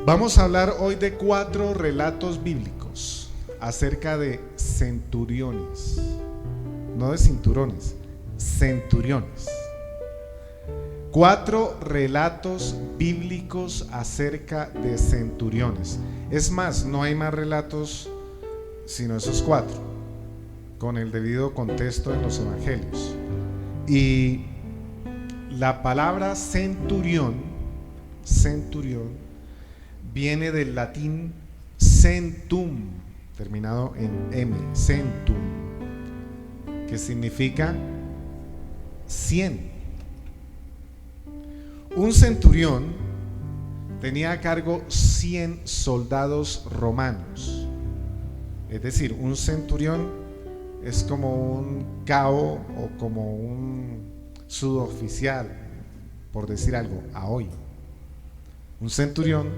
Vamos a hablar hoy de 4 relatos bíblicos acerca de centuriones, no de cinturones, centuriones. 4 relatos bíblicos acerca de centuriones. Es más, no hay más relatos sino esos 4, con el debido contexto en los evangelios. Y la palabra centurión viene del latín centum, terminado en M, centum, que significa 100. Un centurión tenía a cargo 100 soldados romanos. Es decir, un centurión es como un cabo o como un suboficial, por decir algo, a hoy. Un centurión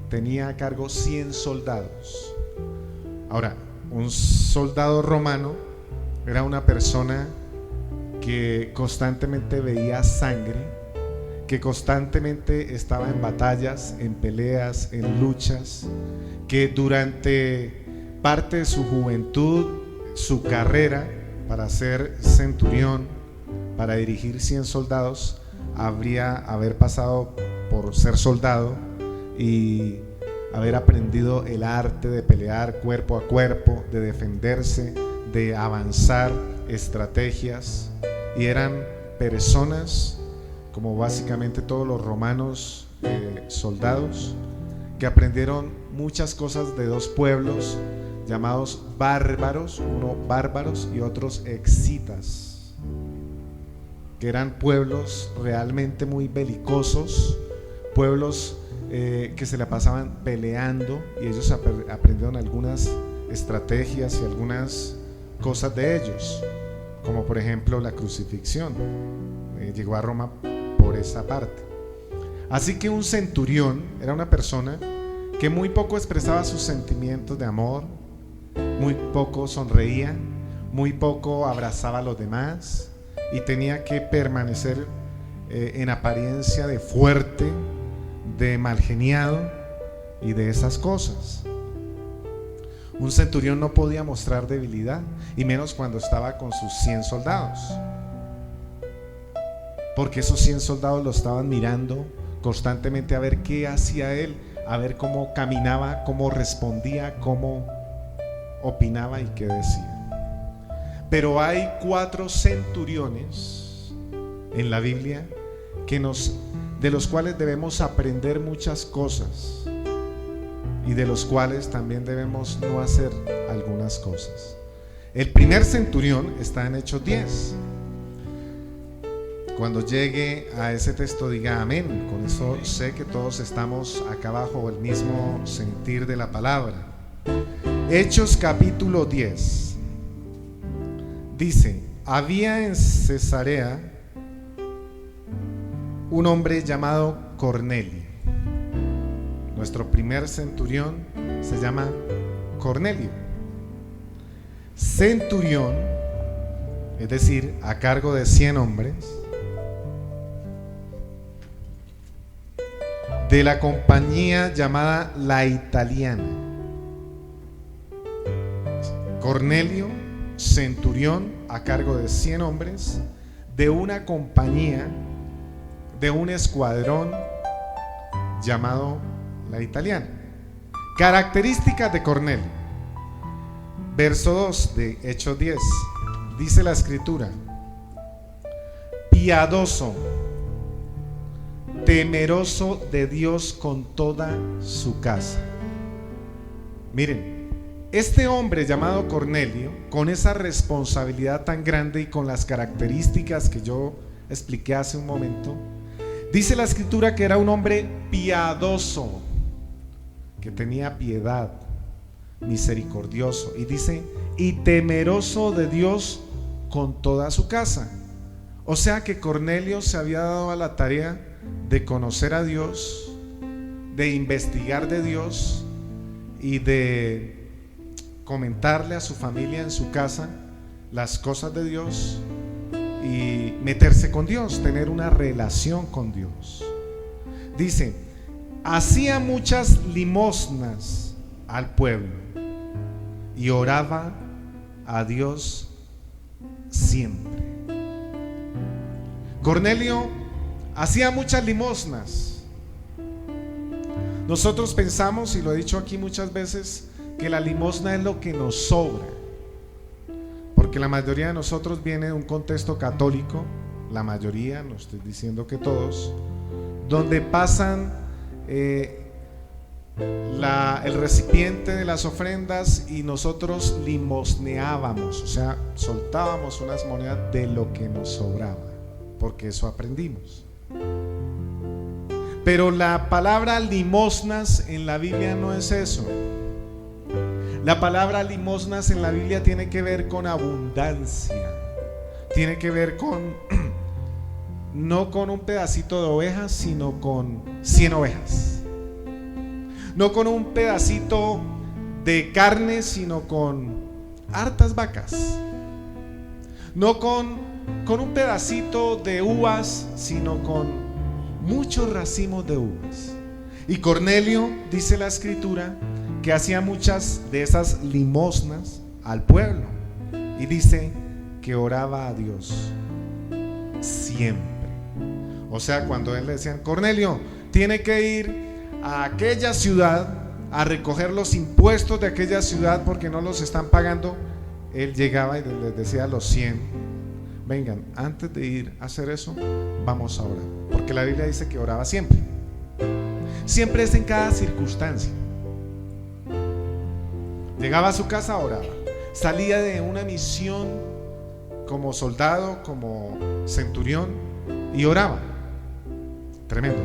tenía a cargo 100 soldados. Ahora, un soldado romano era una persona que constantemente veía sangre, que constantemente estaba en batallas, en peleas, en luchas, que durante parte de su juventud, su carrera para ser centurión, para dirigir 100 soldados, haber pasado por ser soldado y haber aprendido el arte de pelear cuerpo a cuerpo, de defenderse, de avanzar estrategias. Y eran personas, como básicamente todos los romanos, soldados, que aprendieron muchas cosas de 2 pueblos llamados bárbaros, uno bárbaros y otros excitas, que eran pueblos realmente muy belicosos, pueblos que se la pasaban peleando, y ellos aprendieron algunas estrategias y algunas cosas de ellos, como por ejemplo la crucifixión. Llegó a Roma por esa parte. Así que un centurión era una persona que muy poco expresaba sus sentimientos de amor, muy poco sonreía, muy poco abrazaba a los demás, y tenía que permanecer en apariencia de fuerte, de malgeniado y de esas cosas. Un centurión no podía mostrar debilidad, y menos cuando estaba con sus 100 soldados, porque esos 100 soldados lo estaban mirando constantemente a ver qué hacía él, a ver cómo caminaba, cómo respondía, cómo opinaba y qué decía. Pero hay 4 centuriones en la Biblia de los cuales debemos aprender muchas cosas, y de los cuales también debemos no hacer algunas cosas. El primer centurión está en Hechos 10. Cuando llegue a ese texto diga amén. Con eso sé que todos estamos acá abajo el mismo sentir de la palabra. Hechos capítulo 10 dice: había en Cesarea un hombre llamado Cornelio. Nuestro primer centurión se llama Cornelio. Centurión, es decir, a cargo de 100 hombres, de la compañía llamada La Italiana. Cornelio, centurión a cargo de 100 hombres, de una compañía, de un escuadrón llamado La Italiana. Características de Cornelio. Verso 2 de Hechos 10. Dice la escritura: piadoso, temeroso de Dios con toda su casa. Miren, este hombre llamado Cornelio, con esa responsabilidad tan grande y con las características que yo expliqué hace un momento, dice la escritura que era un hombre piadoso, que tenía piedad, misericordioso, y dice, y temeroso de Dios con toda su casa. O sea que Cornelio se había dado a la tarea de conocer a Dios, de investigar de Dios y de comentarle a su familia en su casa las cosas de Dios y meterse con Dios, tener una relación con Dios. Dice, hacía muchas limosnas al pueblo y oraba a Dios siempre. Cornelio hacía muchas limosnas. Nosotros pensamos, y lo he dicho aquí muchas veces, que la limosna es lo que nos sobra, porque la mayoría de nosotros viene de un contexto católico, la mayoría, no estoy diciendo que todos, donde pasan el recipiente de las ofrendas y nosotros limosneábamos, o sea, soltábamos unas monedas de lo que nos sobraba, porque eso aprendimos. Pero la palabra limosnas en la Biblia no es eso. La palabra limosnas en la Biblia tiene que ver con abundancia, tiene que ver con no con un pedacito de ovejas, sino con 100 ovejas. No con un pedacito de carne, sino con hartas vacas. No con un pedacito de uvas, sino con muchos racimos de uvas. Y Cornelio, dice la escritura, que hacía muchas de esas limosnas al pueblo, y dice que oraba a Dios siempre. O sea, cuando él le decían: Cornelio, tiene que ir a aquella ciudad a recoger los impuestos de aquella ciudad porque no los están pagando, él llegaba y les decía a los 100: vengan, antes de ir a hacer eso, vamos a orar. Porque la Biblia dice que oraba siempre. Siempre es en cada circunstancia. Llegaba a su casa, oraba. Salía de una misión como soldado, como centurión, y oraba. Tremendo.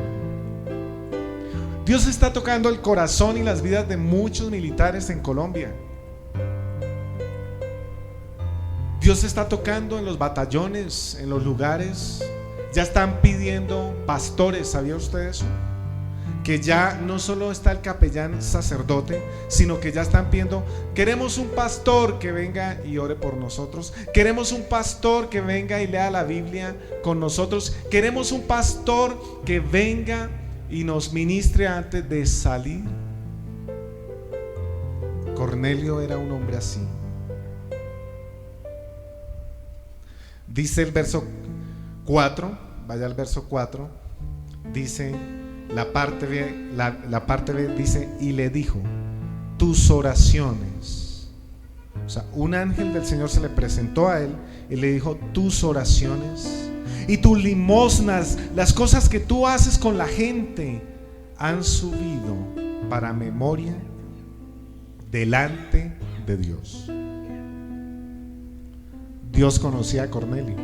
Dios está tocando el corazón y las vidas de muchos militares en Colombia. Dios está tocando en los batallones, en los lugares. Ya están pidiendo pastores, ¿sabía usted eso? Que ya no solo está el capellán sacerdote, sino que ya están pidiendo: queremos un pastor que venga y ore por nosotros, queremos un pastor que venga y lea la Biblia con nosotros, queremos un pastor que venga y nos ministre antes de salir. Cornelio era un hombre así. Dice el verso 4, vaya al verso 4, dice la parte B, dice: y le dijo, tus oraciones. O sea, un ángel del Señor se le presentó a él y le dijo: tus oraciones y tus limosnas, las cosas que tú haces con la gente, han subido para memoria delante de Dios. Dios conocía a Cornelio.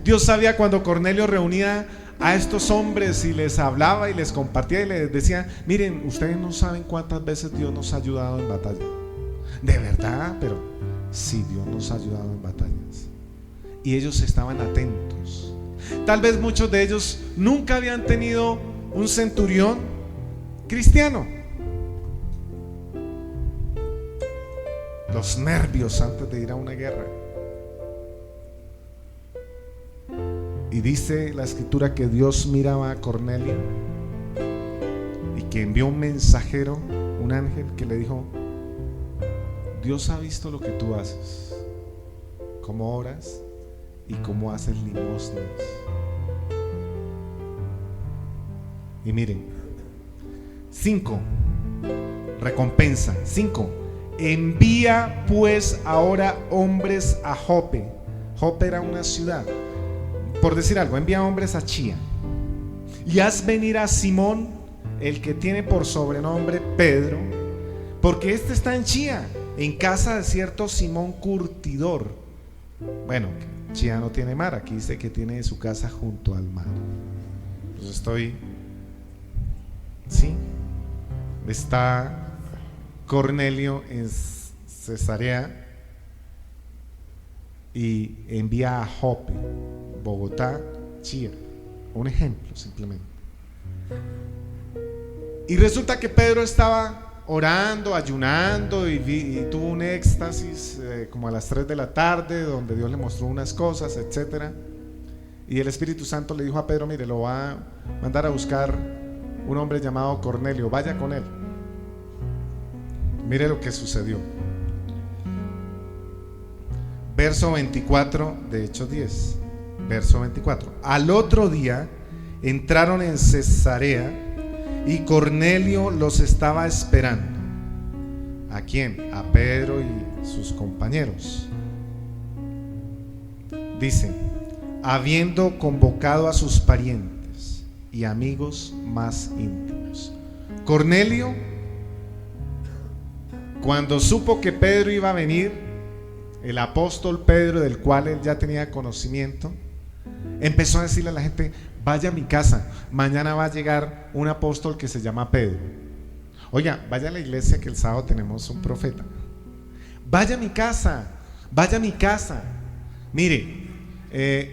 Dios sabía cuando Cornelio reunía a estos hombres y les hablaba y les compartía y les decía: miren, ustedes no saben cuántas veces Dios nos ha ayudado en batalla. De verdad, pero sí, Dios nos ha ayudado en batallas. Y ellos estaban atentos. Tal vez muchos de ellos nunca habían tenido un centurión cristiano. Los nervios antes de ir a una guerra. Y dice la escritura que Dios miraba a Cornelio y que envió un mensajero, un ángel, que le dijo: Dios ha visto lo que tú haces, cómo oras y cómo haces limosnas. Y miren, 5, recompensa. 5, envía pues ahora hombres a Jope. Jope era una ciudad, por decir algo, envía hombres a Chía, y haz venir a Simón, el que tiene por sobrenombre Pedro, porque este está en Chía, en casa de cierto Simón curtidor. Bueno, Chía no tiene mar, aquí dice que tiene su casa junto al mar. Pues sí, está Cornelio en Cesarea y envía a Jope, Bogotá, Chía, un ejemplo simplemente. Y resulta que Pedro estaba orando, ayunando y tuvo un éxtasis como a las 3 de la tarde, donde Dios le mostró unas cosas, etcétera. Y el Espíritu Santo le dijo a Pedro: mire, lo va a mandar a buscar un hombre llamado Cornelio, vaya con él. Mire lo que sucedió. Verso 24 de Hechos 10. Verso 24. Al otro día entraron en Cesarea y Cornelio los estaba esperando. ¿A quién? A Pedro y sus compañeros. Dice: habiendo convocado a sus parientes y amigos más íntimos. Cornelio, cuando supo que Pedro iba a venir, el apóstol Pedro, del cual él ya tenía conocimiento, empezó a decirle a la gente: vaya a mi casa, mañana va a llegar un apóstol que se llama Pedro. Oiga, vaya a la iglesia que el sábado tenemos un profeta. Vaya a mi casa, vaya a mi casa. Mire,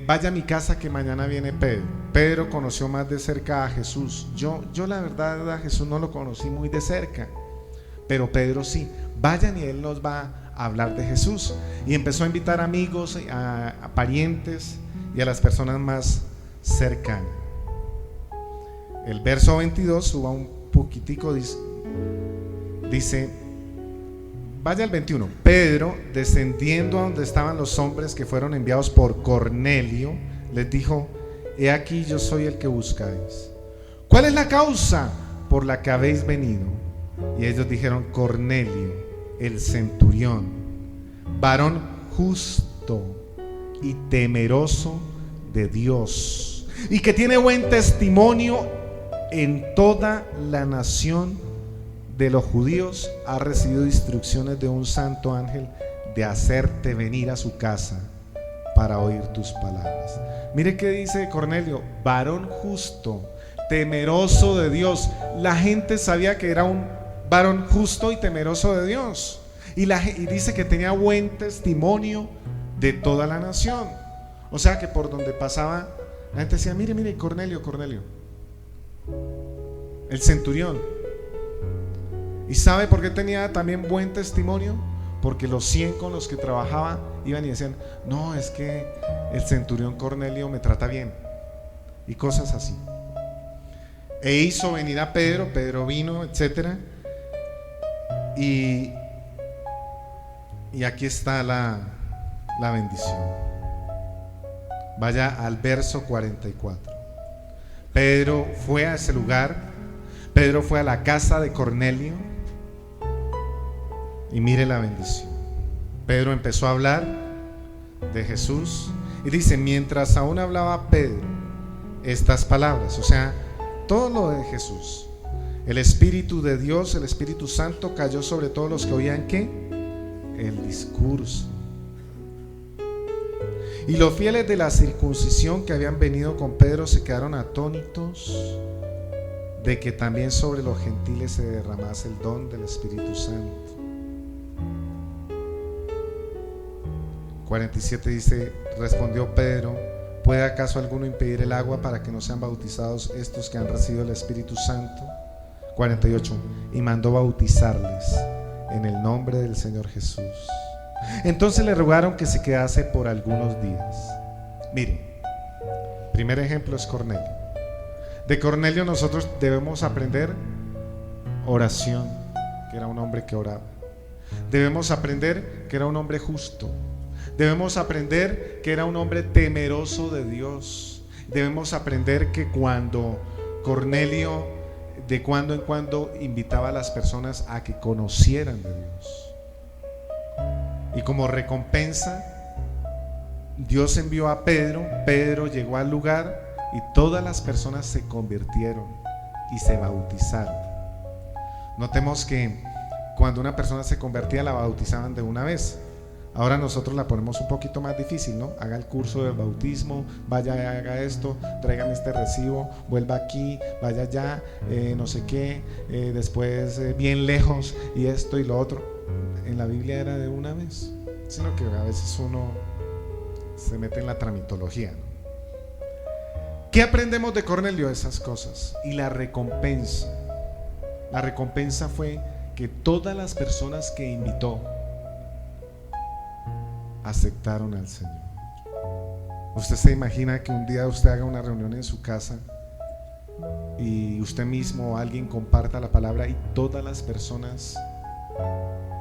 vaya a mi casa que mañana viene Pedro. Pedro conoció más de cerca a Jesús. Yo la verdad a Jesús no lo conocí muy de cerca, pero Pedro sí. Vayan y él nos va a hablar de Jesús. Y empezó a invitar amigos, a parientes y a las personas más cercanas. El verso 22, suba un poquitico, dice, vaya al 21. Pedro, descendiendo a donde estaban los hombres que fueron enviados por Cornelio, les dijo: he aquí, yo soy el que buscáis. ¿Cuál es la causa por la que habéis venido? Y ellos dijeron: Cornelio, el centurión, varón justo y temeroso de Dios, y que tiene buen testimonio en toda la nación de los judíos, ha recibido instrucciones de un santo ángel de hacerte venir a su casa para oír tus palabras. Mire qué dice Cornelio: varón justo, temeroso de Dios. La gente sabía que era un varón justo y temeroso de Dios, y dice que tenía buen testimonio de toda la nación. O sea que por donde pasaba la gente decía: mire, mire, Cornelio, Cornelio, el centurión. ¿Y sabe por qué tenía también buen testimonio? Porque los 100 con los que trabajaba iban y decían: no, es que el centurión Cornelio me trata bien, y cosas así. E hizo venir a Pedro, Pedro vino, etcétera. Y aquí está la bendición. Vaya al verso 44. Pedro fue a ese lugar. Pedro fue a la casa de Cornelio. Y mire la bendición. Pedro empezó a hablar de Jesús. Y dice: mientras aún hablaba Pedro estas palabras, o sea, todo lo de Jesús, el Espíritu de Dios, el Espíritu Santo cayó sobre todos los que oían ¿qué? El discurso. Y los fieles de la circuncisión que habían venido con Pedro se quedaron atónitos de que también sobre los gentiles se derramase el don del Espíritu Santo. 47 dice: respondió Pedro: ¿puede acaso alguno impedir el agua para que no sean bautizados estos que han recibido el Espíritu Santo? 48. Y mandó bautizarles en el nombre del Señor Jesús. Entonces le rogaron que se quedase por algunos días. Mire, primer ejemplo es Cornelio. De Cornelio nosotros debemos aprender oración, que era un hombre que oraba. Debemos aprender que era un hombre justo. Debemos aprender que era un hombre temeroso de Dios. Debemos aprender que cuando Cornelio de cuando en cuando invitaba a las personas a que conocieran de Dios. Y como recompensa, Dios envió a Pedro. Pedro llegó al lugar y todas las personas se convirtieron y se bautizaron. Notemos que cuando una persona se convertía, la bautizaban de una vez. Ahora nosotros la ponemos un poquito más difícil, ¿no? Haga el curso del bautismo, vaya, haga esto, tráigame este recibo, vuelva aquí, vaya allá, no sé qué, después bien lejos, y esto y lo otro. En la Biblia era de una vez, sino que a veces uno se mete en la tramitología, ¿no? ¿Qué aprendemos de Cornelio? Esas cosas. Y la recompensa fue que todas las personas que invitó aceptaron al Señor. Usted se imagina que un día usted haga una reunión en su casa y usted mismo o alguien comparta la palabra y todas las personas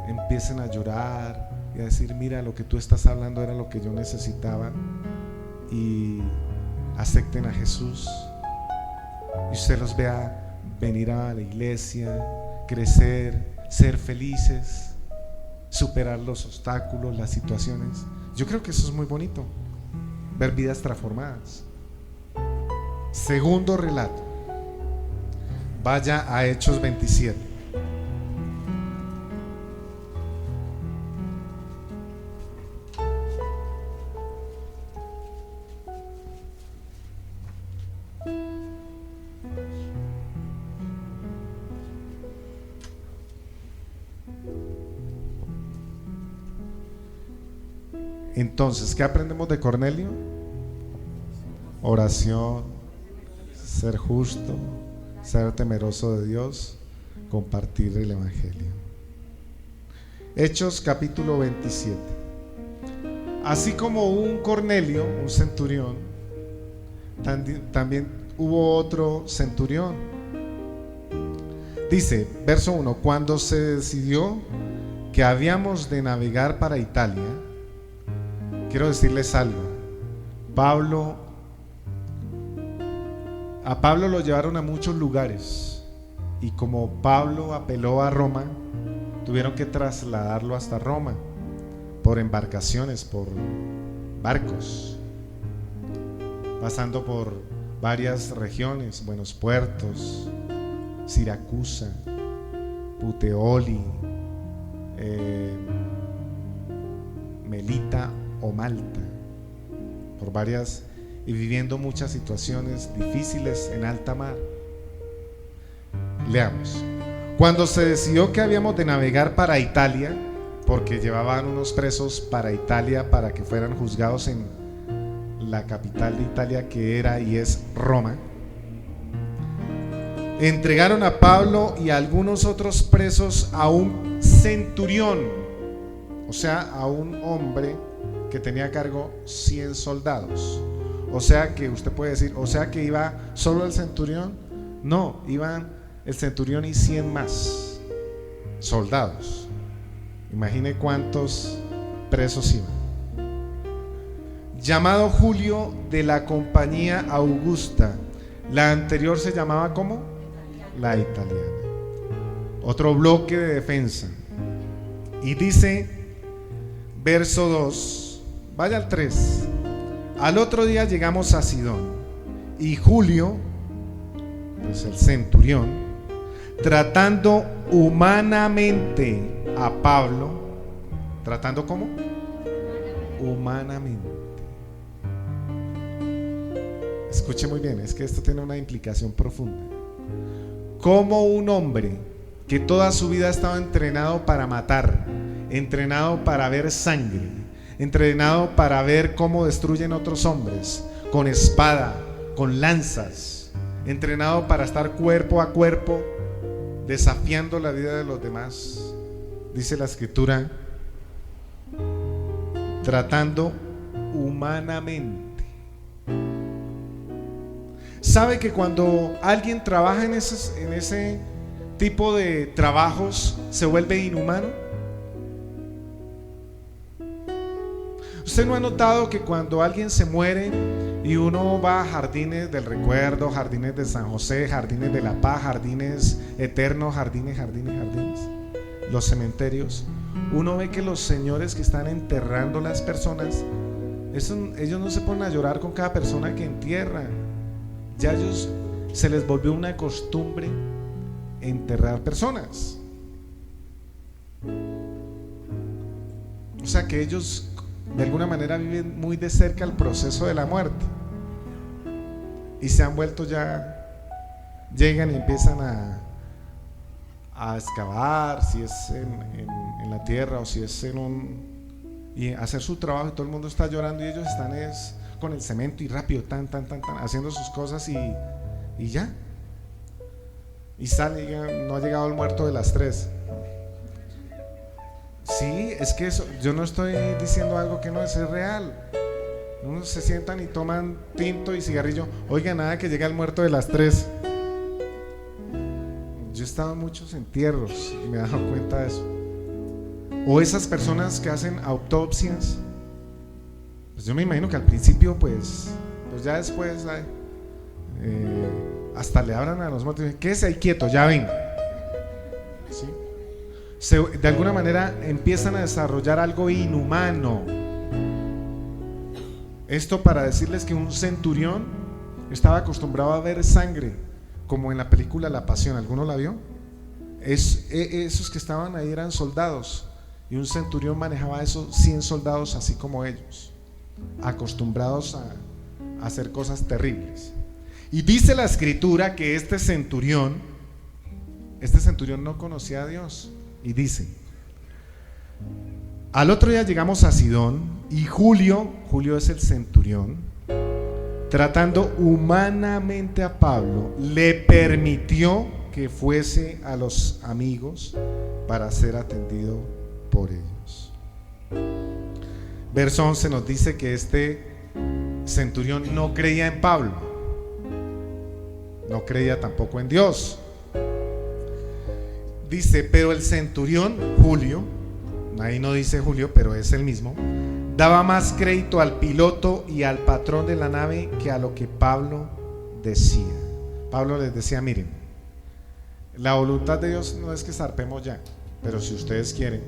empiecen a llorar y a decir: mira, lo que tú estás hablando era lo que yo necesitaba, y acepten a Jesús, y usted los vea venir a la iglesia, crecer, ser felices, superar los obstáculos, las situaciones. Yo creo que eso es muy bonito, ver vidas transformadas. Segundo relato, vaya a Hechos 27. Entonces, ¿qué aprendemos de Cornelio? Oración, ser justo, ser temeroso de Dios, compartir el evangelio. Hechos capítulo 27. Así como un Cornelio, un centurión, también hubo otro centurión. Dice, verso 1: cuando se decidió que habíamos de navegar para Italia, quiero decirles algo. A Pablo lo llevaron a muchos lugares, y como Pablo apeló a Roma, tuvieron que trasladarlo hasta Roma por embarcaciones, por barcos, pasando por varias regiones, Buenos Puertos, Siracusa, Puteoli, Melita o Malta, por varias, y viviendo muchas situaciones difíciles en alta mar. Leamos. Cuando se decidió que habíamos de navegar para Italia, porque llevaban unos presos para Italia para que fueran juzgados en la capital de Italia, que era y es Roma, entregaron a Pablo y a algunos otros presos a un centurión, o sea, a un hombre que tenía a cargo 100 soldados. O sea que usted puede decir, o sea que iba solo el centurión. No, iban el centurión y 100 más soldados. Imagine cuántos presos iban. Llamado Julio, de la compañía Augusta. La anterior se llamaba ¿cómo? La italiana. Otro bloque de defensa. Y dice, verso 2, vaya al 3. Al otro día llegamos a Sidón, y Julio, pues el centurión, tratando humanamente a Pablo. ¿Tratando cómo? Humanamente. Escuche muy bien, es que esto tiene una implicación profunda. Como un hombre que toda su vida ha estado entrenado para matar, entrenado para ver sangre, entrenado para ver cómo destruyen otros hombres, con espada, con lanzas, entrenado para estar cuerpo a cuerpo, desafiando la vida de los demás, dice la escritura, tratando humanamente. ¿Sabe que cuando alguien trabaja en ese tipo de trabajos se vuelve inhumano? ¿Usted no ha notado que cuando alguien se muere y uno va a jardines del recuerdo, jardines de San José, jardines de la paz, jardines eternos, jardines, los cementerios, uno ve que los señores que están enterrando las personas, ellos no se ponen a llorar con cada persona que entierran? Ya ellos se les volvió una costumbre enterrar personas. O sea que ellos de alguna manera viven muy de cerca el proceso de la muerte, y se han vuelto ya, llegan y empiezan a excavar, si es en la tierra o si es y hacer su trabajo, y todo el mundo está llorando y ellos están con el cemento y rápido, tan, haciendo sus cosas y ya, y sale, no ha llegado el muerto de las 3. Sí, es que eso, yo no estoy diciendo algo que no es real. Unos se sientan y toman tinto y cigarrillo. Oiga, nada que llega el muerto de las 3. Yo he estado en muchos entierros y me he dado cuenta de eso. O esas personas que hacen autopsias, pues yo me imagino que al principio pues ya después hasta le hablan a los muertos y dicen, quédese ahí quieto, ya vengo. ¿Sí? De alguna manera empiezan a desarrollar algo inhumano. Esto para decirles que un centurión estaba acostumbrado a ver sangre, como en la película La Pasión. ¿Alguno la vio? Esos que estaban ahí eran soldados, y un centurión manejaba esos 100 soldados así como ellos, acostumbrados a hacer cosas terribles. Y dice la escritura que este centurión no conocía a Dios. Y dice: al otro día llegamos a Sidón, y Julio es el centurión, tratando humanamente a Pablo, le permitió que fuese a los amigos para ser atendido por ellos. Verso 11 nos dice que este centurión no creía en Pablo, no creía tampoco en Dios. Dice, pero el centurión Julio, ahí no dice Julio, pero es el mismo, daba más crédito al piloto y al patrón de la nave que a lo que Pablo decía. Pablo les decía: miren, la voluntad de Dios no es que zarpemos ya, pero si ustedes quieren.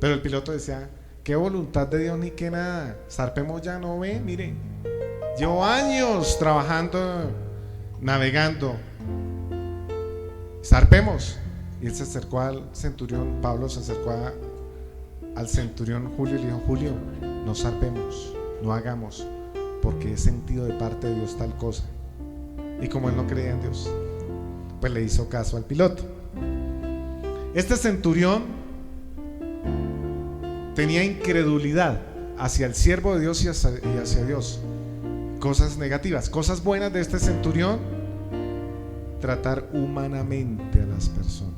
Pero el piloto decía: qué voluntad de Dios ni que nada, zarpemos ya, no ve, miren, llevo años trabajando, navegando, zarpemos. Y él se acercó al centurión, Pablo se acercó al centurión Julio y le dijo: Julio, no zarpemos, no hagamos, porque he sentido de parte de Dios tal cosa. Y como él no creía en Dios, pues le hizo caso al piloto. Este centurión tenía incredulidad hacia el siervo de Dios y hacia Dios. Cosas negativas. Cosas buenas de este centurión: tratar humanamente a las personas.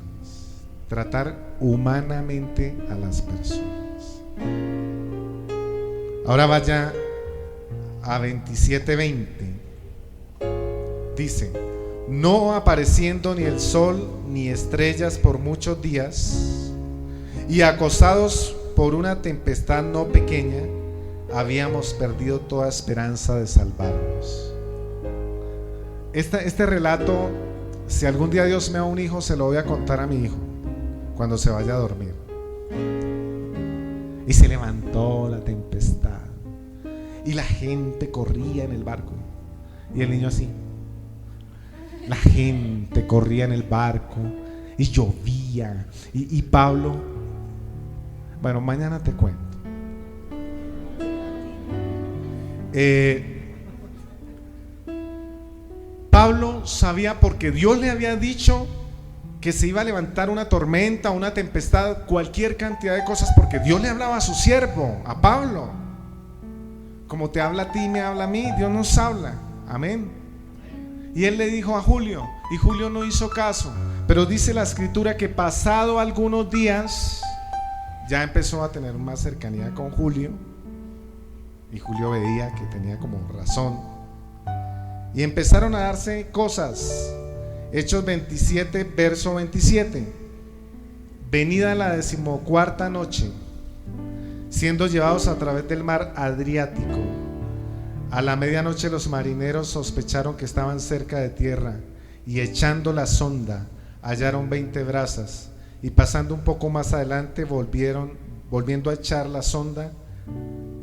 Tratar humanamente a las personas. Ahora vaya a 27:20. Dice: no apareciendo ni el sol ni estrellas por muchos días, y acosados por una tempestad no pequeña, habíamos perdido toda esperanza de salvarnos. Este relato, si algún día Dios me da un hijo, se lo voy a contar a mi hijo cuando se vaya a dormir. Y se levantó la tempestad y la gente corría en el barco, y el niño así. La gente corría en el barco y llovía, y Pablo, bueno, mañana te cuento. Pablo sabía, porque Dios le había dicho que se iba a levantar una tormenta, una tempestad, cualquier cantidad de cosas, porque Dios le hablaba a su siervo, a Pablo. Como te habla a ti, me habla a mí, Dios nos habla, amén. Y él le dijo a Julio, y Julio no hizo caso. Pero dice la escritura que pasado algunos días ya empezó a tener más cercanía con Julio, y Julio veía que tenía como razón, y empezaron a darse cosas. Hechos 27, verso 27. Venida la 14ª noche, siendo llevados a través del mar Adriático, a la medianoche los marineros sospecharon que estaban cerca de tierra, y echando la sonda hallaron 20 brazas, y pasando un poco más adelante volviendo a echar la sonda,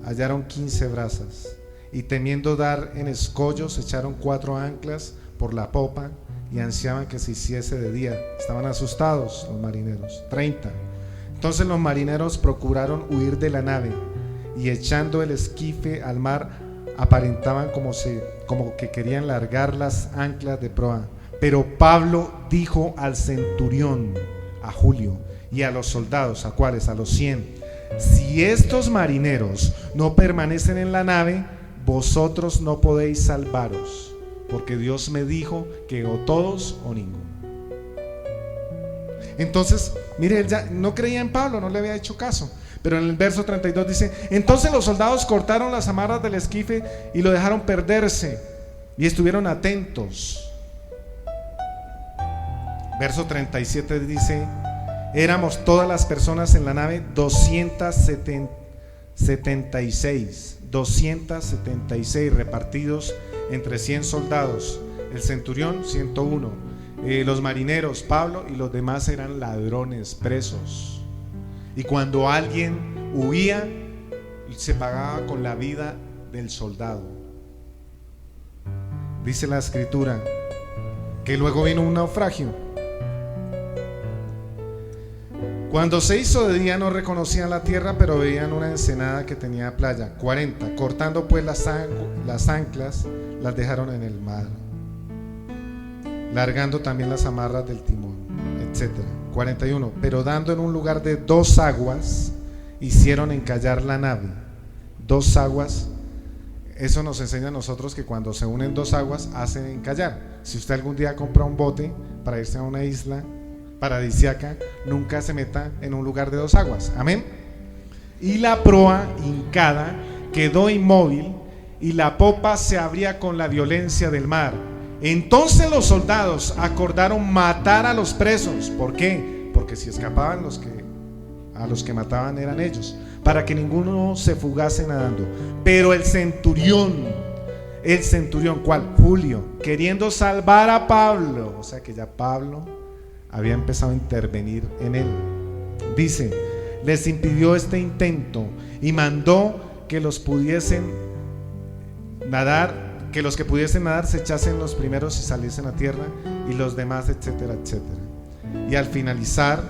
hallaron 15 brazas, y temiendo dar en escollos, echaron 4 anclas por la popa y ansiaban que se hiciese de día. Estaban asustados los marineros. 30. Entonces los marineros procuraron huir de la nave, y echando el esquife al mar aparentaban como que querían largar las anclas de proa. Pero Pablo dijo al centurión, a Julio, y a los soldados, ¿a cuáles? A los 100: si estos marineros no permanecen en la nave, vosotros no podéis salvaros, porque Dios me dijo que o todos o ninguno. Entonces, mire, él ya no creía en Pablo, no le había hecho caso, Pero en el verso 32 dice: entonces los soldados cortaron las amarras del esquife y lo dejaron perderse, y estuvieron atentos. Verso 37 dice: éramos todas las personas en la nave 276 repartidos entre 100 soldados, el centurión 101, los marineros, Pablo y los demás eran ladrones, presos. Y cuando alguien huía, se pagaba con la vida del soldado. Dice la escritura que luego vino un naufragio. Cuando se hizo de día no reconocían la tierra, pero veían una ensenada que tenía playa. 40. Cortando pues las anclas, las dejaron en el mar, largando también las amarras del timón, etc. 41. Pero dando en un lugar de 2 aguas, hicieron encallar la nave. 2 aguas. Eso nos enseña a nosotros que cuando se unen 2 aguas hacen encallar. Si usted algún día compra un bote para irse a una isla paradisíaca, nunca se meta en un lugar de 2 aguas. Amén. Y la proa hincada quedó inmóvil, y la popa se abría con la violencia del mar. Entonces los soldados acordaron matar a los presos. ¿Por qué? Porque si escapaban, a los que mataban eran ellos, para que ninguno se fugase nadando. Pero el centurión, ¿cuál? Julio, queriendo salvar a Pablo, o sea que ya Pablo había empezado a intervenir en él, dice, les impidió este intento y mandó que los que pudiesen nadar se echasen los primeros y saliesen a tierra, y los demás, etcétera, etcétera. Y al finalizar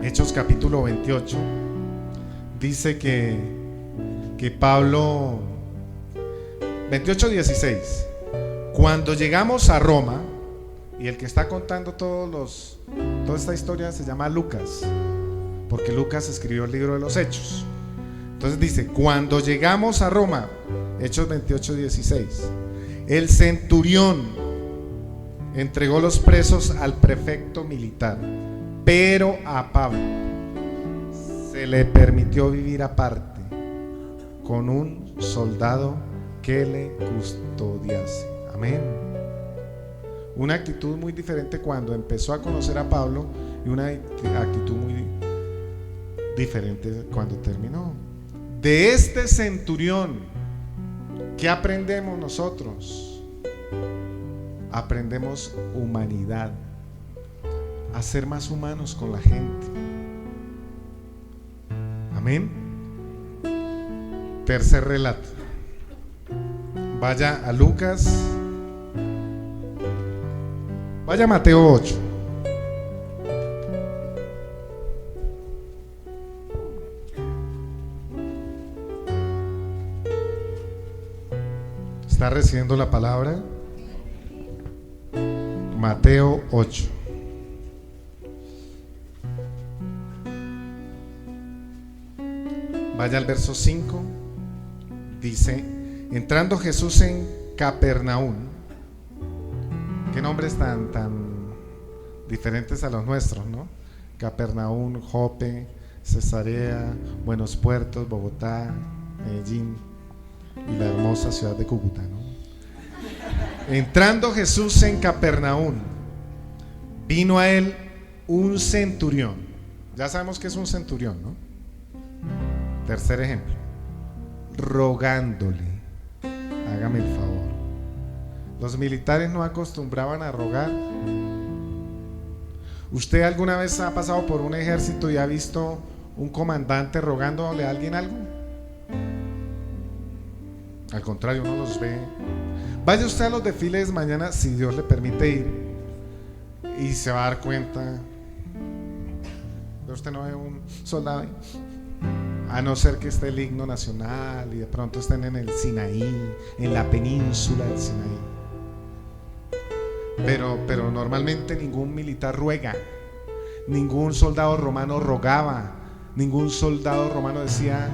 Hechos capítulo 28 dice que Pablo, 28:16, cuando llegamos a Roma, y el que está contando toda esta historia se llama Lucas, porque Lucas escribió el libro de los Hechos. Entonces dice: cuando llegamos a Roma, Hechos 28:16, el centurión entregó los presos al prefecto militar, pero a Pablo se le permitió vivir aparte con un soldado que le custodiase. Amén. Una actitud muy diferente cuando empezó a conocer a Pablo, y una actitud muy diferente cuando terminó. De este centurión, ¿qué aprendemos nosotros? Aprendemos humanidad, a ser más humanos con la gente. Amén. Tercer relato. Vaya a Lucas. Vaya a Mateo 8. ¿Está recibiendo la palabra? Mateo 8. Vaya al verso 5. Dice: entrando Jesús en Capernaum. Qué nombres tan diferentes a los nuestros, ¿no? Capernaum, Jope, Cesarea, Buenos Puertos, Bogotá, Medellín y la hermosa ciudad de Cúcuta, ¿no? Entrando Jesús en Capernaum, vino a él un centurión. Ya sabemos que es un centurión, ¿no? Tercer ejemplo: rogándole, hágame el favor. Los militares no acostumbraban a rogar. ¿Usted alguna vez ha pasado por un ejército y ha visto un comandante rogándole a alguien algo? Al contrario, uno los ve. Vaya usted a los desfiles mañana, si Dios le permite ir, y se va a dar cuenta. Usted no ve un soldado ahí, a no ser que esté el himno nacional y de pronto estén en el Sinaí, en la península del Sinaí. Pero normalmente ningún militar ruega, ningún soldado romano rogaba, ningún soldado romano decía,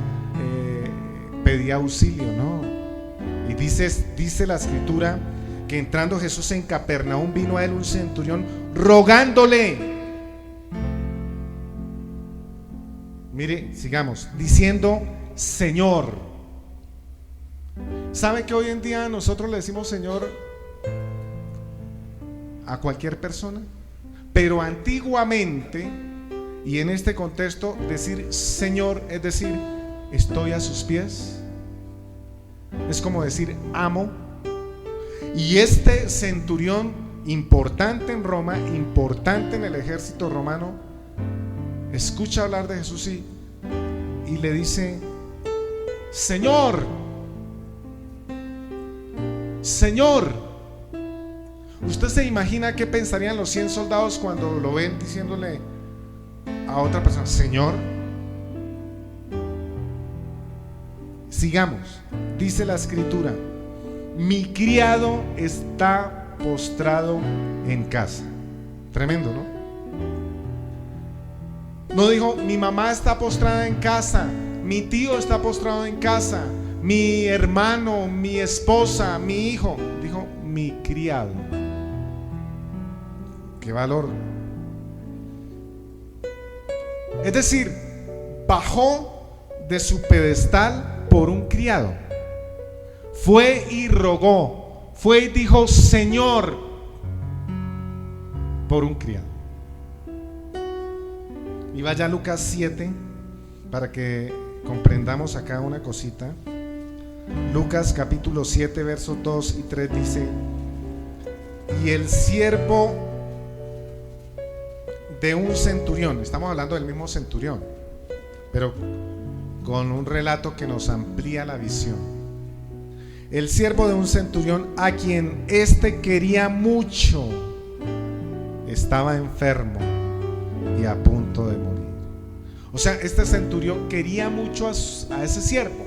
pedía auxilio, no. Y dice la escritura que entrando Jesús en Capernaum, vino a él un centurión rogándole. Mire, sigamos, diciendo Señor. ¿Sabe que hoy en día nosotros le decimos Señor a cualquier persona? Pero antiguamente, y en este contexto, decir Señor es decir, estoy a sus pies. Es como decir amo. Y este centurión, importante en Roma, importante en el ejército romano, escucha hablar de Jesús y le dice: Señor, Señor. ¿Usted se imagina qué pensarían los 100 soldados cuando lo ven diciéndole a otra persona Señor? Sigamos, dice la escritura: mi criado está postrado en casa. Tremendo, ¿no? No dijo mi mamá está postrada en casa, mi tío está postrado en casa, mi hermano, mi esposa, mi hijo. Dijo mi criado. Qué valor. Es decir, bajó de su pedestal por un criado. Fue y rogó, fue y dijo Señor por un criado. Y vaya a Lucas 7 para que comprendamos acá una cosita. Lucas capítulo 7 versos 2 y 3 dice: y el siervo de un centurión, estamos hablando del mismo centurión, pero con un relato que nos amplía la visión. El siervo de un centurión, a quien éste quería mucho, estaba enfermo y a punto de morir. O sea, este centurión quería mucho a ese siervo.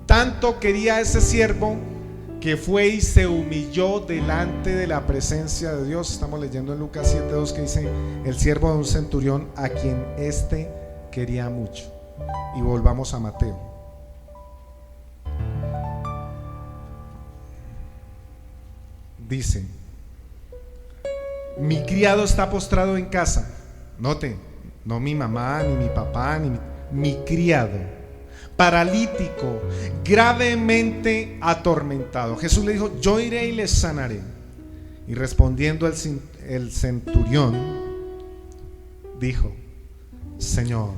Tanto quería a ese siervo que fue y se humilló delante de la presencia de Dios. Estamos leyendo en Lucas 7:2 que dice: el siervo de un centurión a quien éste quería mucho. Y volvamos a Mateo. Dice: mi criado está postrado en casa. Note, no mi mamá, ni mi papá, ni mi criado, paralítico, gravemente atormentado. Jesús le dijo: yo iré y le sanaré. Y respondiendo el centurión dijo: Señor,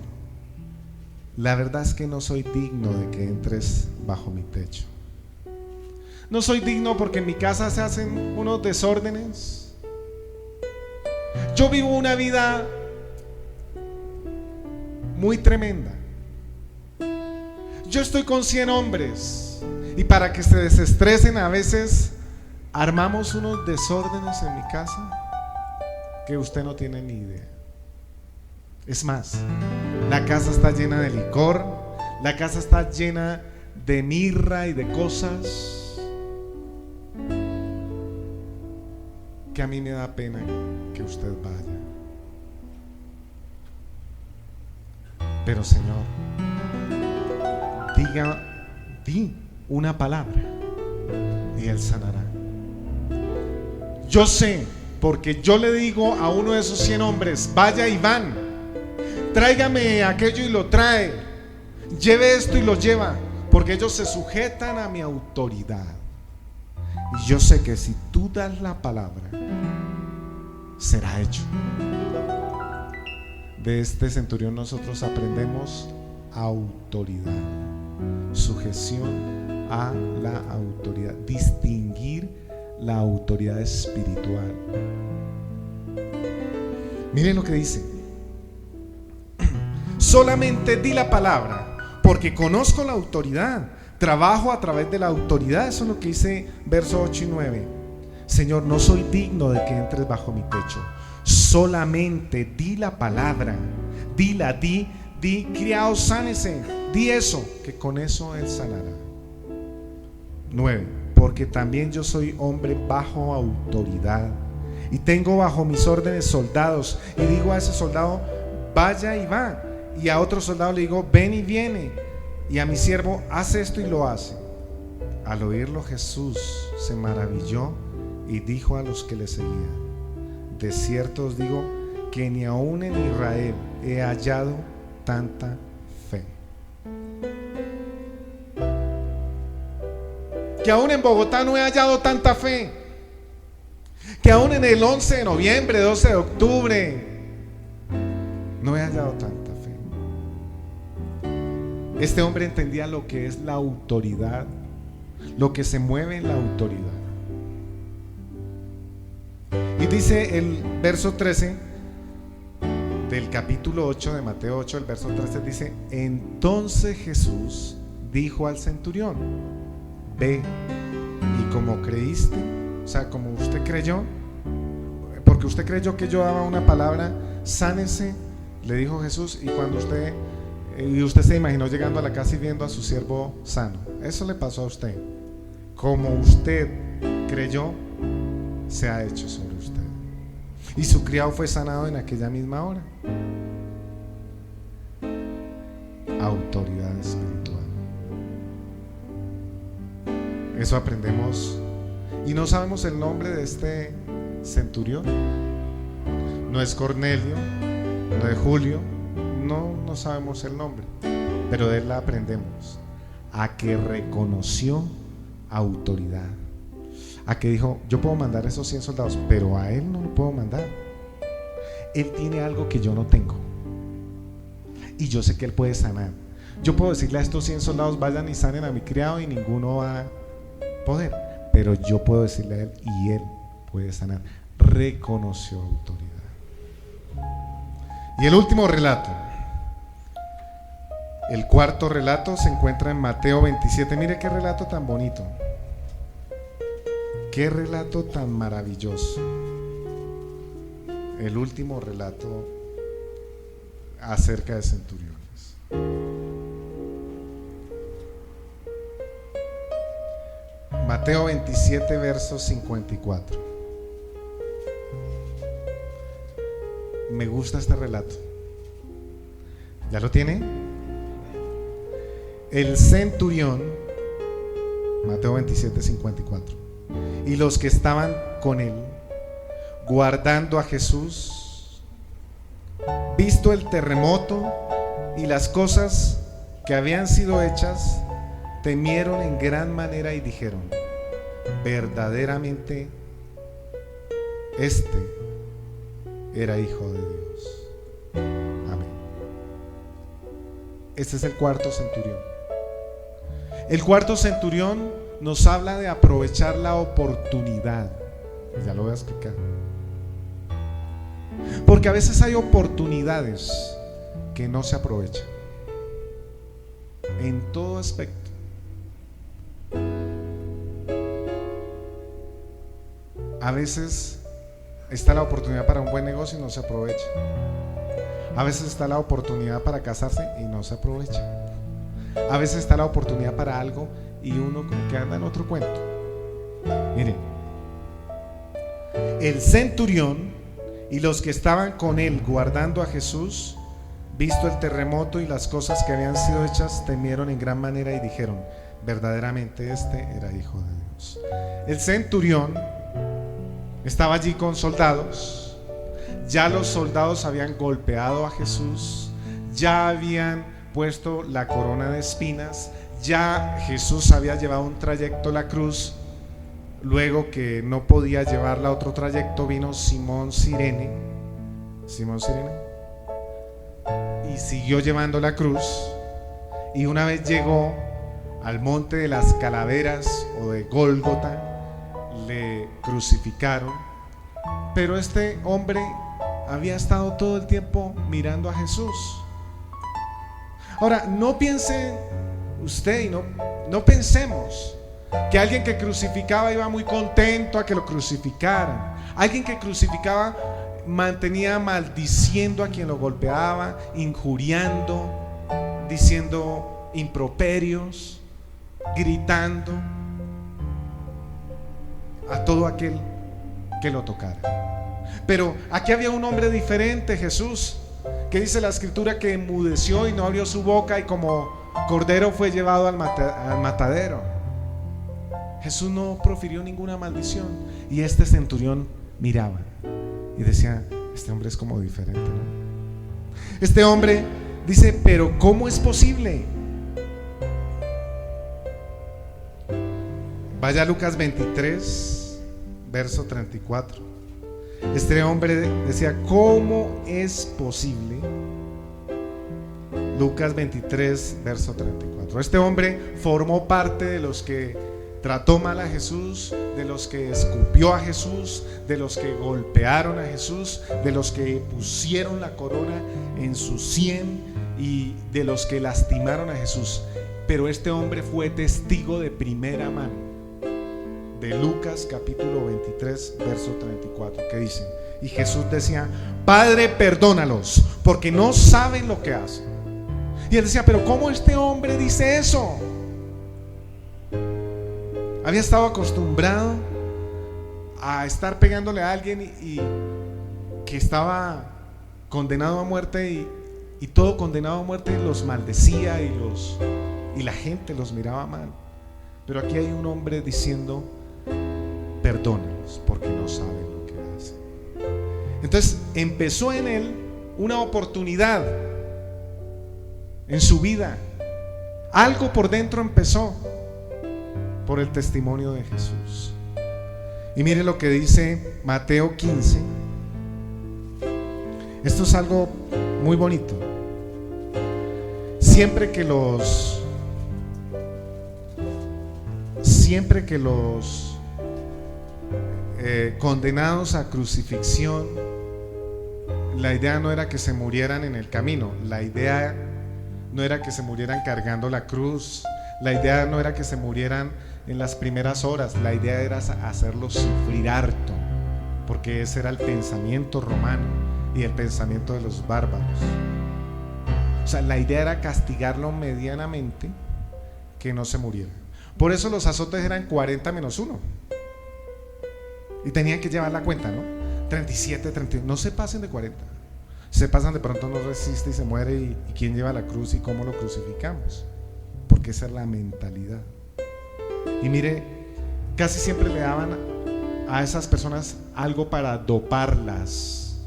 la verdad es que no soy digno de que entres bajo mi techo. No soy digno porque en mi casa se hacen unos desórdenes. Yo vivo una vida muy tremenda. Yo estoy con 100 hombres y para que se desestresen a veces armamos unos desórdenes en mi casa que usted no tiene ni idea. Es más, la casa está llena de licor, la casa está llena de mirra y de cosas que a mí me da pena que usted vaya. Pero Señor, di una palabra y Él sanará. Yo sé, porque yo le digo a uno de esos 100 hombres: vaya y van, tráigame aquello y lo trae, lleve esto y lo lleva, porque ellos se sujetan a mi autoridad. Y yo sé que si tú das la palabra, será hecho. De este centurión nosotros aprendemos autoridad, sujeción a la autoridad, distinguir la autoridad espiritual. Miren lo que dice: solamente di la palabra, porque conozco la autoridad, trabajo a través de la autoridad. Eso es lo que dice versos 8 y 9. Señor, no soy digno de que entres bajo mi techo, solamente di la palabra, di, criado, sánese, di eso, que con eso Él sanará. 9. Porque también yo soy hombre bajo autoridad y tengo bajo mis órdenes soldados, y digo a ese soldado: vaya y va, y a otro soldado le digo: ven y viene, y a mi siervo: haz esto, y lo hace. Al oírlo Jesús se maravilló y dijo a los que le seguían: de cierto os digo que ni aún en Israel he hallado tanta fe. Que aún en Bogotá no he hallado tanta fe. Que aún en el 11 de noviembre, 12 de octubre, no he hallado tanta fe. Este hombre entendía lo que es la autoridad, lo que se mueve en la autoridad. Y dice el verso 13 del capítulo 8 de Mateo 8, el verso 13 dice: entonces Jesús dijo al centurión: ve, y como creíste, o sea, como usted creyó, porque usted creyó que yo daba una palabra, sánese, le dijo Jesús. Y cuando usted se imaginó llegando a la casa y viendo a su siervo sano, eso le pasó a usted. Como usted creyó, se ha hecho sobre usted. Y su criado fue sanado en aquella misma hora. Autoridad espiritual. Eso aprendemos. Y no sabemos el nombre de este centurión. No es Cornelio, no es Julio, no sabemos el nombre, pero de él aprendemos a que reconoció autoridad, a que dijo: yo puedo mandar esos 100 soldados, pero a él no lo puedo mandar. Él tiene algo que yo no tengo, y yo sé que él puede sanar. Yo puedo decirle a estos 100 soldados: vayan y sanen a mi criado, y ninguno va a poder, pero yo puedo decirle a él, y él puede sanar. Reconoció autoridad. Y el último relato, el cuarto relato, se encuentra en Mateo 27. Mire qué relato tan bonito, qué relato tan maravilloso. El último relato acerca de centuriones. Mateo 27, verso 54. Me gusta este relato. ¿Ya lo tiene? El centurión, Mateo 27, 54. Y los que estaban con él, guardando a Jesús, visto el terremoto y las cosas que habían sido hechas, temieron en gran manera y dijeron: verdaderamente este era hijo de Dios. Amén. Este es el cuarto centurión. El cuarto centurión nos habla de aprovechar la oportunidad. Ya lo voy a explicar. Porque a veces hay oportunidades que no se aprovechan en todo aspecto. A veces está la oportunidad para un buen negocio y no se aprovecha. A veces está la oportunidad para casarse y no se aprovecha. A veces está la oportunidad para algo y uno como que anda en otro cuento. Miren, el centurión y los que estaban con él guardando a Jesús, visto el terremoto y las cosas que habían sido hechas, temieron en gran manera y dijeron: verdaderamente este era hijo de Dios. El centurión estaba allí con soldados. Ya los soldados habían golpeado a Jesús, ya habían puesto la corona de espinas, ya Jesús había llevado un trayecto a la cruz. Luego que no podía llevarla otro trayecto, vino Simón Cirene y siguió llevando la cruz. Y una vez llegó al monte de las calaveras o de Gólgota, le crucificaron. Pero este hombre había estado todo el tiempo mirando a Jesús. Ahora, no piense usted y no pensemos que alguien que crucificaba iba muy contento a que lo crucificaran. Alguien que crucificaba mantenía maldiciendo a quien lo golpeaba, injuriando, diciendo improperios, gritando a todo aquel que lo tocara. Pero aquí había un hombre diferente, Jesús, que dice la escritura que enmudeció y no abrió su boca, y como cordero fue llevado al matadero. Jesús no profirió ninguna maldición. Y este centurión miraba y decía: este hombre es como diferente, ¿no? Este hombre dice, pero ¿cómo es posible? Vaya a Lucas 23, verso 34. Este hombre decía, ¿cómo es posible? Lucas 23, verso 34. Este hombre formó parte de los que trató mal a Jesús, de los que escupió a Jesús, de los que golpearon a Jesús, de los que pusieron la corona en su sien y de los que lastimaron a Jesús. Pero este hombre fue testigo de primera mano de Lucas capítulo 23, verso 34, que dice: y Jesús decía, Padre, perdónalos, porque no saben lo que hacen. Y él decía, pero ¿cómo este hombre dice eso? Había estado acostumbrado a estar pegándole a alguien y que estaba condenado a muerte, y todo condenado a muerte los maldecía y la gente los miraba mal. Pero aquí hay un hombre diciendo, perdónalos porque no saben lo que hacen. Entonces empezó en él una oportunidad en su vida. Algo por dentro empezó por el testimonio de Jesús. Y mire lo que dice Mateo 15. Esto es algo muy bonito. Siempre que los condenados a crucifixión, la idea no era que se murieran en el camino, la idea no era que se murieran cargando la cruz, la idea no era que se murieran en las primeras horas, la idea era hacerlos sufrir harto, porque ese era el pensamiento romano y el pensamiento de los bárbaros. O sea, la idea era castigarlo medianamente, que no se muriera. Por eso los azotes eran 40 menos 1 y tenían que llevar la cuenta, ¿no? 37, 31, no se pasen de 40. Se pasan, de pronto no resiste y se muere, y quién lleva la cruz y cómo lo crucificamos, porque esa es la mentalidad. Y mire, casi siempre le daban a esas personas algo para doparlas,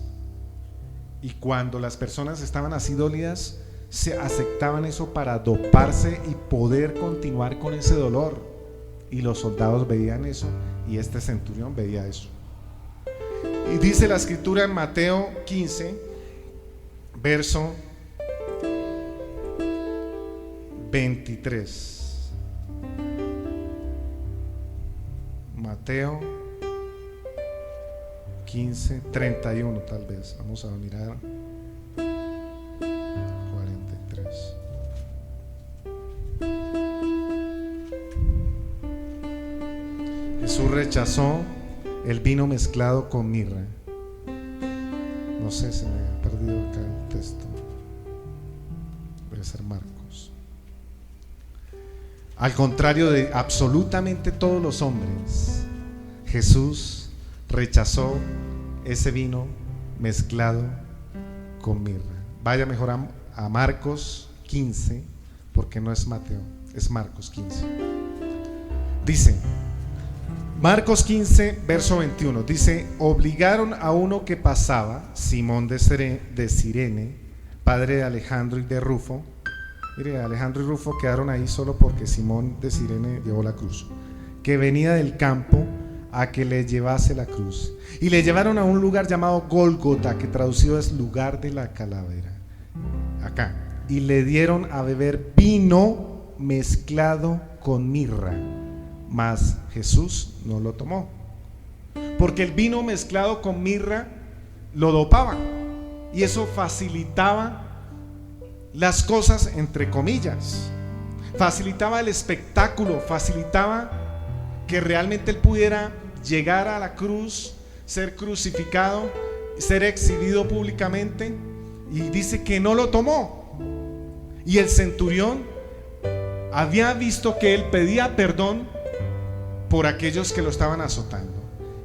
y cuando las personas estaban así dolidas, se aceptaban eso para doparse y poder continuar con ese dolor. Y los soldados veían eso, y este centurión veía eso. Y dice la escritura en Mateo 15, verso 23. Mateo 15, 31 tal vez. Vamos a mirar. 43. Jesús rechazó el vino mezclado con mirra. No sé, se me ha perdido acá el texto. Debe ser Marcos. Al contrario de absolutamente todos los hombres, Jesús rechazó ese vino mezclado con mirra. Vaya mejor a Marcos 15, porque no es Mateo, es Marcos 15. Dice Marcos 15, verso 21, dice: obligaron a uno que pasaba, Simón de Cirene, padre de Alejandro y de Rufo. Mire, Alejandro y Rufo quedaron ahí solo porque Simón de Cirene llevó la cruz, que venía del campo, a que le llevase la cruz. Y le llevaron a un lugar llamado Gólgota, que traducido es lugar de la calavera. Acá. Y le dieron a beber vino mezclado con mirra, mas Jesús no lo tomó, porque el vino mezclado con mirra lo dopaba, y eso facilitaba las cosas, entre comillas, facilitaba el espectáculo, facilitaba que realmente él pudiera llegar a la cruz, ser crucificado, ser exhibido públicamente. Y dice que no lo tomó. Y el centurión había visto que él pedía perdón por aquellos que lo estaban azotando,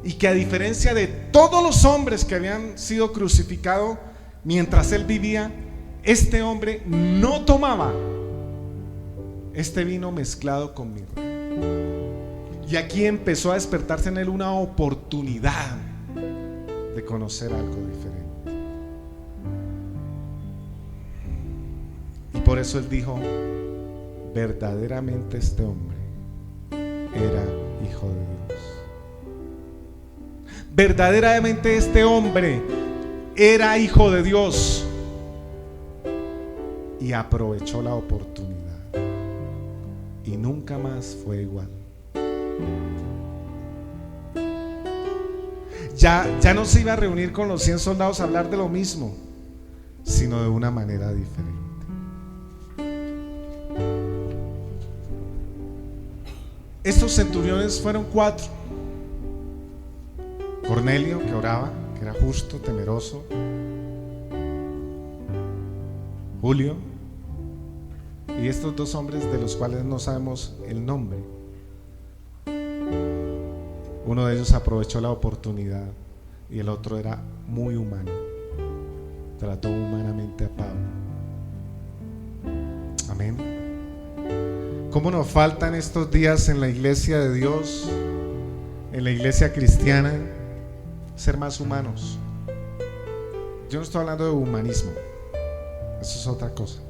y que a diferencia de todos los hombres que habían sido crucificados mientras él vivía, este hombre no tomaba este vino mezclado con mirra. Y aquí empezó a despertarse en él una oportunidad de conocer algo diferente. por eso él dijo: verdaderamente este hombre era hijo de Dios. Verdaderamente este hombre era hijo de Dios y aprovechó la oportunidad y nunca más fue igual. Ya no se iba a reunir con los 100 soldados a hablar de lo mismo, sino de una manera diferente. Estos centuriones fueron 4: Cornelio, que oraba, que era justo, temeroso; Julio, y estos 2 hombres de los cuales no sabemos el nombre. Uno de ellos aprovechó la oportunidad y el otro era muy humano, trató humanamente a Pablo. Amén. ¿Cómo nos faltan estos días en la iglesia de Dios, en la iglesia cristiana, ser más humanos? Yo no estoy hablando de humanismo, eso es otra cosa.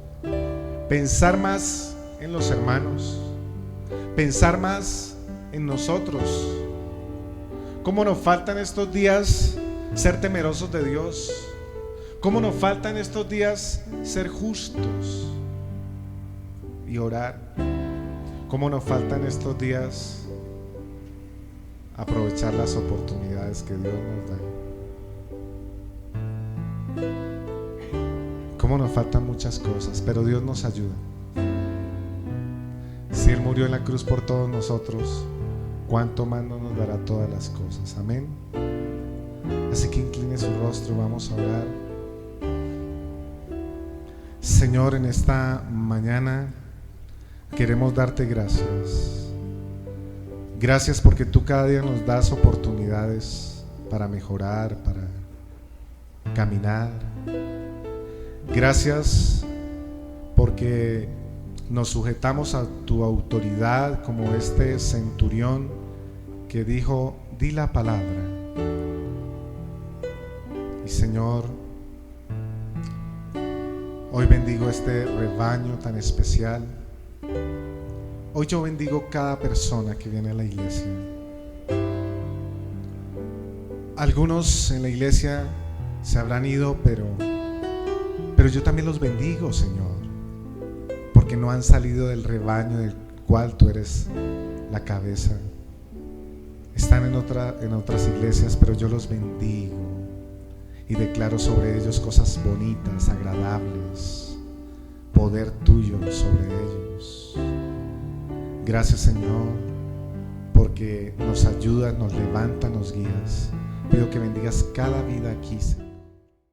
Pensar más en los hermanos, pensar más en nosotros. ¿Cómo nos faltan estos días ser temerosos de Dios? ¿Cómo nos faltan estos días ser justos y orar? ¿Cómo nos faltan estos días aprovechar las oportunidades que Dios nos da? ¿Cómo nos faltan muchas cosas? Pero Dios nos ayuda. Si Él murió en la cruz por todos nosotros, ¿cuánto más no nos dará todas las cosas? Amén. Así que incline su rostro, vamos a orar. Señor, en esta mañana queremos darte gracias. Gracias porque tú cada día nos das oportunidades para mejorar, para caminar. Gracias porque nos sujetamos a tu autoridad, como este centurión que dijo: di la palabra. Y Señor, hoy bendigo este rebaño tan especial. Hoy yo bendigo cada persona que viene a la iglesia. Algunos en la iglesia se habrán ido, pero yo también los bendigo, Señor, porque no han salido del rebaño del cual tú eres la cabeza. Están en otras iglesias, pero yo los bendigo y declaro sobre ellos cosas bonitas, agradables, poder tuyo sobre ellos. Gracias, Señor, porque nos ayudas, nos levantas, nos guías. Pido que bendigas cada vida aquí, Señor.